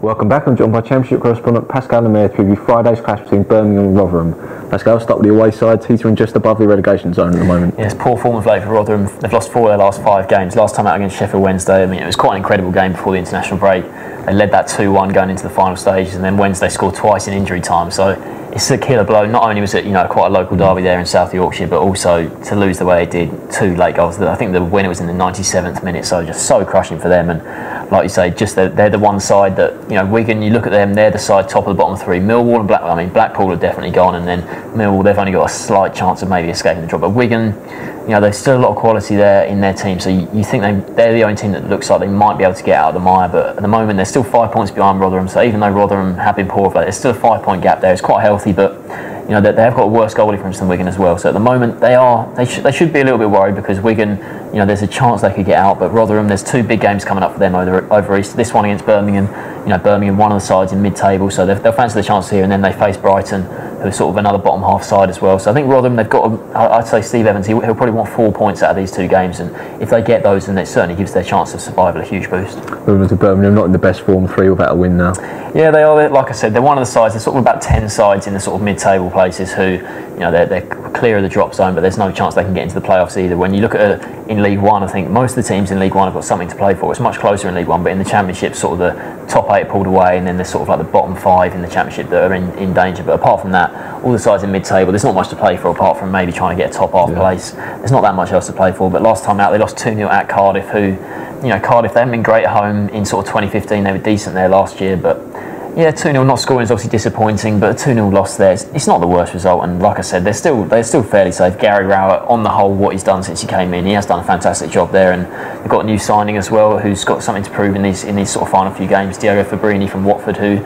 Welcome back. I'm joined by Championship correspondent Pascal Lemaire to preview Friday's clash between Birmingham and Rotherham. Pascal, start with the away side, teetering just above the relegation zone at the moment. Yes, poor form of late for Rotherham. They've lost 4 of their last 5 games. Last time out against Sheffield Wednesday, it was quite an incredible game before the international break. They led that 2-1 going into the final stages, and then Wednesday scored twice in injury time. So it's a killer blow. Not only was it quite a local derby there in South Yorkshire, but also to lose the way it did, 2 late goals. I think the winner was in the 97th minute, so just so crushing for them. And like you say, just they're the one side that Wigan. You look at them; they're the side top of the bottom 3. Millwall and Blackpool are definitely gone, and then Millwall, they've only got a slight chance of maybe escaping the drop. But Wigan, there's still a lot of quality there in their team. So you think they're the only team that looks like they might be able to get out of the mire. But at the moment, they're still 5 points behind Rotherham. So even though Rotherham have been poor of late, there's still a 5-point gap there. It's quite healthy, but they have got a worse goal difference than Wigan as well. So at the moment, they should be a little bit worried because Wigan, there's a chance they could get out. But Rotherham, there's 2 big games coming up for them over Easter. This one against Birmingham. Birmingham, one of the sides in mid-table, so they'll fancy the chance here, and then they face Brighton, who are sort of another bottom half side as well. So I think Rotherham, they've got, I'd say Steve Evans, he'll probably want 4 points out of these 2 games, and if they get those, then it certainly gives their chance of survival a huge boost. Birmingham not in the best form, 3 without a win now. Yeah, they are. Like I said, they're one of the sides. There's sort of about 10 sides in the sort of mid-table places who, they're clear of the drop zone, but there's no chance they can get into the playoffs either. When you look at in League One, I think most of the teams in League One have got something to play for. It's much closer in League One, but in the Championship, sort of the top 8 pulled away, and then there's sort of like the bottom 5 in the Championship that are in danger. But apart from that, all the sides in mid-table, there's not much to play for apart from maybe trying to get a top half place. There's not that much else to play for. But last time out, they lost 2-0 at Cardiff, who, Cardiff, they haven't been great at home in sort of 2015. They were decent there last year, but 2-0 not scoring is obviously disappointing, but a 2-0 loss there, it's not the worst result. And like I said, they're still fairly safe. Gary Rowett, on the whole, what he's done since he came in, he has done a fantastic job there. And they've got a new signing as well, who's got something to prove in these sort of final few games. Diogo Fabrini from Watford, who,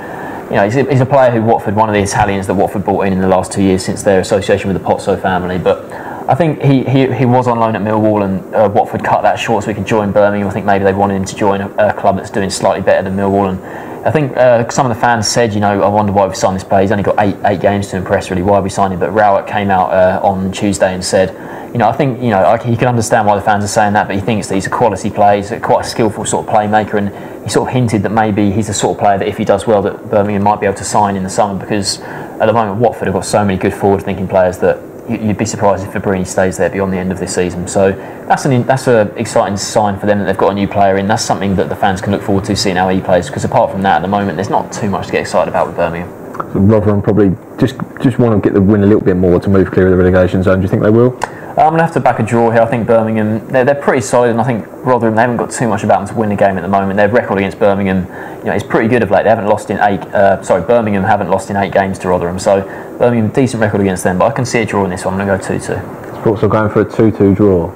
he's a player who Watford, one of the Italians that Watford brought in the last 2 years since their association with the Pozzo family. But I think he was on loan at Millwall, and Watford cut that short so he could join Birmingham. I think maybe they wanted him to join a club that's doing slightly better than Millwall. And I think some of the fans said, I wonder why we signed this player. He's only got eight games to impress, really. Why we signed him? But Rowett came out on Tuesday and said, I think, he can understand why the fans are saying that, but he thinks that he's a quality player. He's quite a skillful sort of playmaker, and he sort of hinted that maybe he's the sort of player that if he does well, that Birmingham might be able to sign in the summer, because at the moment Watford have got so many good forward-thinking players that you'd be surprised if Fabrini stays there beyond the end of this season. So that's an exciting sign for them that they've got a new player in. That's something that the fans can look forward to, seeing how he plays, because apart from that, at the moment, there's not too much to get excited about with Birmingham. So Rotherham probably just want to get the win a little bit more to move clear of the relegation zone. Do you think they will? I'm going to have to back a draw here. I think Birmingham, they're pretty solid, and I think Rotherham, they haven't got too much about them to win the game at the moment. Their record against Birmingham, is pretty good of late. They haven't lost in Birmingham haven't lost in 8 games to Rotherham, so Birmingham, decent record against them, but I can see a draw in this one. I'm going to go 2-2. Sports are going for a 2-2 draw.